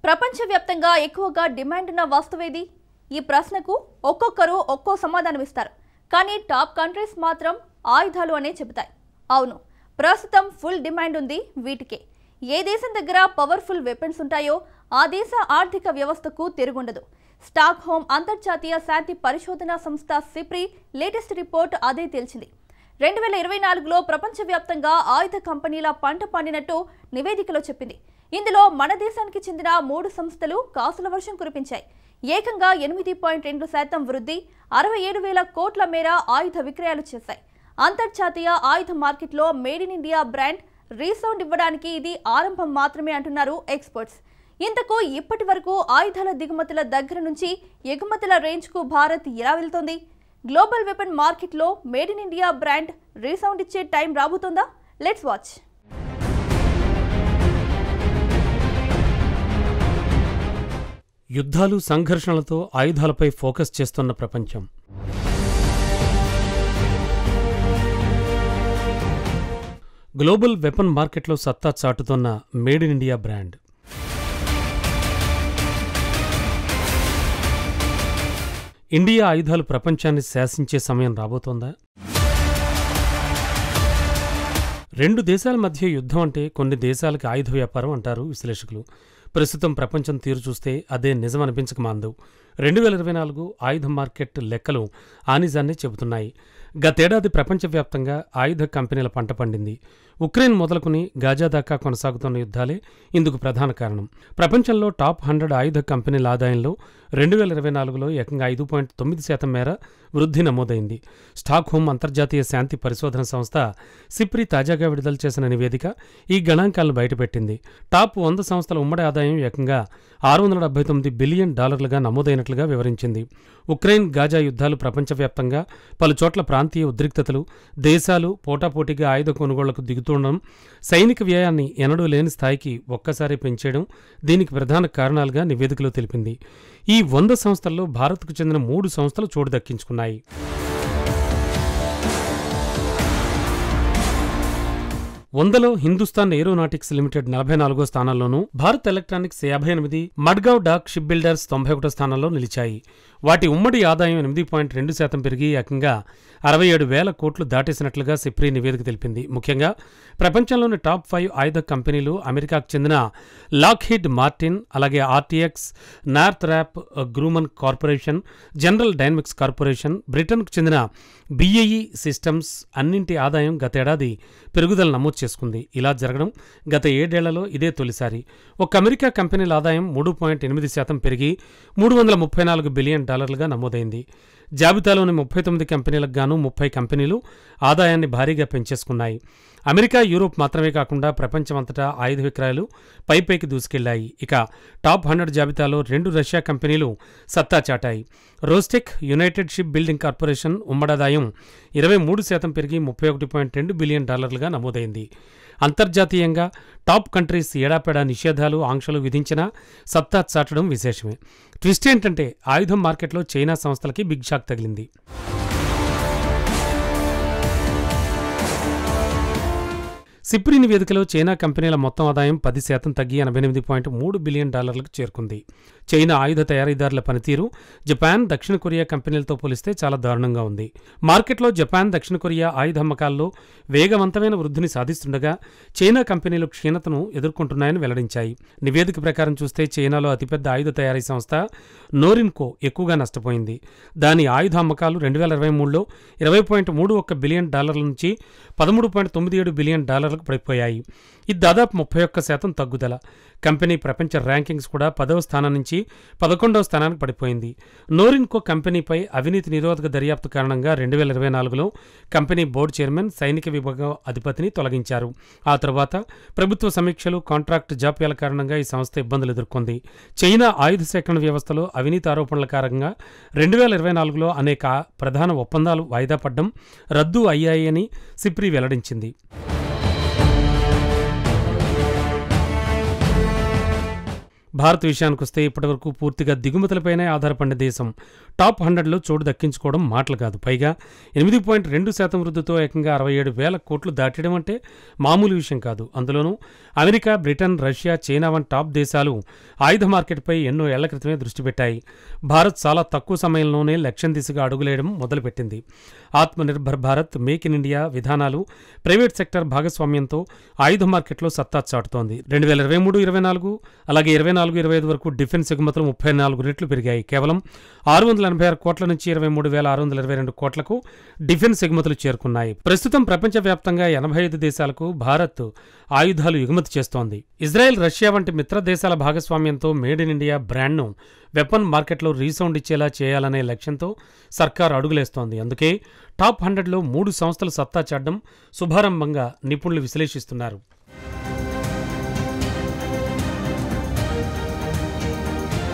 ప్రపంచవ్యాప్తంగా ఎక్కువగా డిమాండ్ ఉన్న వస్తువేది? ఈ ప్రశ్నకు ఒక్కొక్కరు ఒక్కో సమాధానం ఇస్తారు. కానీ టాప్ కంట్రీస్ మాత్రం ఆయుధాలు అనే చెబుతాయి. అవును, ప్రస్తుతం ఫుల్ డిమాండ్ ఉంది వీటికే. ఏ దేశం దగ్గర పవర్ఫుల్ వెపన్స్ ఉంటాయో ఆ దేశ ఆర్థిక వ్యవస్థకు తిరుగుండదు. స్టాక్ హోమ్ అంతర్జాతీయ శాంతి పరిశోధనా సంస్థ సిప్రి లేటెస్ట్ రిపోర్ట్ అదే తేల్చింది. 2024లో ప్రపంచవ్యాప్తంగా ఆయుధ కంపెనీల పంట పండినట్టు నివేదికలో చెప్పింది. ఇందులో మన దేశానికి చెందిన 3 సంస్థలు కాసుల వర్షం కురిపించాయి. ఏకంగా 8.2% వృద్ధి, 67,000 కోట్ల మేర ఆయుధ విక్రయాలు చేశాయి. అంతర్జాతీయ ఆయుధ మార్కెట్లో made in India brand resound ఇవ్వడానికి ఇది ఆరంభం మాత్రమే అంటున్నారు ఎక్స్పర్ట్స్. ఇంతకు ఇప్పటి వరకు ఆయుధాల దిగుమతుల దగ్గర నుంచి ఎగుమతుల రేంజ్కు భారత్ ఎలా వెళ్తోంది? గ్లోబల్ వెపన్ మార్కెట్లో made in India brand resound ఇచ్చే టైం రాబోతుందా? Let's watch. యుద్ధాలు, సంఘర్షణలతో ఆయుధాలపై ఫోకస్ చేస్తున్న ప్రపంచం. గ్లోబల్ వెపన్ మార్కెట్లో సత్తా చాటుతోన్న made in India brand. India ఆయుధాలు ప్రపంచాన్ని శాసించే సమయం రాబోతోందా? 2 దేశాల మధ్య యుద్ధం అంటే కొన్ని దేశాలకి ఆయుధ వ్యాపారం అంటారు విశ్లేషకులు. ప్రస్తుతం ప్రపంచం తీరు చూస్తే అదే నిజం అనిపించక మాందు. 2024 ఆయుధ మార్కెట్ లెక్కలు ఆ నిజాన్ని చెబుతున్నాయి. గతేడాది ప్రపంచవ్యాప్తంగా ఆయుధ కంపెనీల పంట పండింది. ఉక్రెయిన్ మొదలుకుని గాజా దాకా కొనసాగుతున్న యుద్ధాలే ఇందుకు ప్రధాన కారణం. ప్రపంచంలో టాప్ 100 ఆయుధ కంపెనీల ఆదాయంలో 2024లో ఏకంగా 5.9% మేర వృద్ధి నమోదైంది. స్టాక్ హోమ్ అంతర్జాతీయ శాంతి పరిశోధన సంస్థ సిప్రి తాజాగా విడుదల చేసిన నివేదిక ఈ గణాంకాలను బయటపెట్టింది. టాప్ 100 సంస్థల ఉమ్మడి ఆదాయం ఏకంగా $679 బిలియన్ నమోదైనట్లుగా వివరించింది. ఉక్రెయిన్ గాజా యుద్ధాలు ప్రపంచవ్యాప్తంగా పలుచోట్ల ప్రాంతీయ ఉద్రిక్తతలు, దేశాలు పోటాపోటీగా ఆయుధ కొనుగోళ్లకు దిగుతుండడం, సైనిక వ్యయాన్ని ఎన్నడూ లేని స్థాయికి ఒక్కసారి పెంచేయడం దీనికి ప్రధాన కారణాలుగా నివేదికలో తెలిపింది. ఈ 100 సంస్థల్లో భారత్కు చెందిన 3 సంస్థలు చోటు దక్కించుకున్నాయి. వందలో హిందుస్థాన్ ఏరోనాటిక్స్ లిమిటెడ్ 44వ స్థానంలోనూ, Bharat electronics 58, Madgaon dock ship builders 91 స్థానంలో నిలిచాయి. వాటి ఉమ్మడి ఆదాయం 8.2% పెరిగి ఏకంగా 67,000 కోట్లు దాటేసినట్లుగా సిప్రి నివేదిక తెలిపింది. ముఖ్యంగా ప్రపంచంలోని టాప్ 5 ఆయుధ కంపెనీలు అమెరికాకు చెందిన లాక్హీడ్ మార్టిన్, అలాగే RTX, Northrop Grumman corporation, general dynamics corporation, బ్రిటన్కు చెందిన BAE సిస్టమ్స్ అన్నింటి ఆదాయం గతేడాది పెరుగుదల నమోదు చేసుకుంది. ఇలా జరగడం గత 7 ఏళ్లలో ఇదే తొలిసారి. ఒక అమెరికా కంపెనీల ఆదాయం 3.8% పెరిగి $334 బిలియన్ నమోదైంది. జాబితాలోని 39 కంపెనీలకు గాను 30 కంపెనీలు ఆదాయాన్ని భారీగా పెంచేసుకున్నాయి. అమెరికా, యూరోప్ మాత్రమే కాకుండా ప్రపంచమంతటా ఆయుధ విక్రయాలు పైపైకి దూసుకెళ్లాయి. ఇక టాప్ 100 జాబితాలో 2 రష్యా కంపెనీలు సత్తా చాటాయి. Rostec, United ship building corporation ఉమ్మడాదాయం 23% పెరిగి $31.2 బిలియన్ నమోదైంది. అంతర్జాతీయంగా టాప్ కంట్రీస్ ఏడాపెడా నిషేధాలు, ఆంక్షలు విధించినా సత్తా చాటడం విశేషమే. ట్విస్ట్ ఏంటంటే ఆయుధం మార్కెట్లో చైనా సంస్థలకి బిగ్ షాక్ తగిలింది. సిప్రి నివేదికలో చైనా కంపెనీల మొత్తం ఆదాయం 10% తగ్గి $88.3 బిలియన్ చేరుకుంది. చైనా ఆయుధ తయారీదారుల పనితీరు జపాన్, దక్షిణ కొరియా కంపెనీలతో పోలిస్తే చాలా దారుణంగా ఉంది. మార్కెట్లో జపాన్, దక్షిణ కొరియా ఆయుధ అమ్మకాల్లో వేగవంతమైన వృద్ధిని సాధిస్తుండగా చైనా కంపెనీలు క్షీణతను ఎదుర్కొంటున్నాయని వెల్లడించాయి. నివేదిక ప్రకారం చూస్తే చైనాలో అతిపెద్ద ఆయుధ తయారీ సంస్థ నోరిన్కో ఎక్కువగా నష్టపోయింది. దాని ఆయుధ అమ్మకాలు 2023లో $20.31 బిలియన్ నుంచి $13.97 బిలియన్ పడిపోయాయి. ఇది దాదాపు 31% తగ్గుదల. కంపెనీ ప్రపంచ ర్యాంకింగ్స్ కూడా 10వ స్థానం నుంచి 11వ స్థానానికి పడిపోయింది. నోరిన్కో కంపెనీపై అవినీతి నిరోధక దర్యాప్తు కారణంగా 2024లో కంపెనీ బోర్డు చైర్మన్, సైనిక విభాగం అధిపతిని తొలగించారు. ఆ తర్వాత ప్రభుత్వ సమీక్షలు, కాంట్రాక్టు జాప్యాల కారణంగా ఈ సంస్థ ఇబ్బందులు ఎదుర్కొంది. చైనా ఆయుధ సేకరణ వ్యవస్థలో అవినీతి ఆరోపణల కారణంగా 2024లో అనేక ప్రధాన ఒప్పందాలు వాయిదా పడ్డం, రద్దు అయ్యాయని సిప్రి వెల్లడించింది. భారత్ విషయానికొస్తే ఇప్పటివరకు పూర్తిగా దిగుమతులపైనే ఆధారపడిన దేశం. టాప్ 100లో చోటు దక్కించుకోవడం మాటలు కాదు. పైగా 8.2% వృద్ధితో ఏకంగా 67,000 కోట్లు దాటడం అంటే మామూలు విషయం కాదు. అందులోనూ అమెరికా, బ్రిటన్, రష్యా, చైనా వంటి టాప్ దేశాలు ఆయుధ మార్కెట్పై ఎన్నో ఏళ్ల క్రితమే దృష్టి పెట్టాయి. భారత్ చాలా తక్కువ సమయంలోనే లక్ష్యం దిశగా అడుగులేయడం మొదలుపెట్టింది. Atmanirbhar Bharat, make in India విధానాలు, ప్రైవేట్ సెక్టర్ భాగస్వామ్యంతో ఆయుధ మార్కెట్లో సత్తా చాటుతోంది. 2023-24 అలాగే 24-25 వరకు డిఫెన్స్ ఎగుమతులు 34 రెట్లు పెరిగాయి. కేవలం 686 కోట్ల నుంచి 23,622 కోట్లకు డిఫెన్స్ ఎగుమతులు చేరుకున్నాయి. ప్రస్తుతం ప్రపంచవ్యాప్తంగా 85 దేశాలకు భారత్ ఆయుధాలు ఎగుమతి చేస్తోంది. ఇజ్రాయెల్, రష్యా వంటి మిత్ర దేశాల భాగస్వామ్యంతో మేడ్ ఇన్ ఇండియా బ్రాండ్ను వెపన్ మార్కెట్లో రీసౌండ్ ఇచ్చేలా చేయాలనే లక్ష్యంతో సర్కార్ అడుగులేస్తోంది. అందుకే టాప్ 100లో 3 సంస్థలు సత్తా చాటడం శుభారంభంగా నిపుణులు విశ్లేషిస్తున్నారు.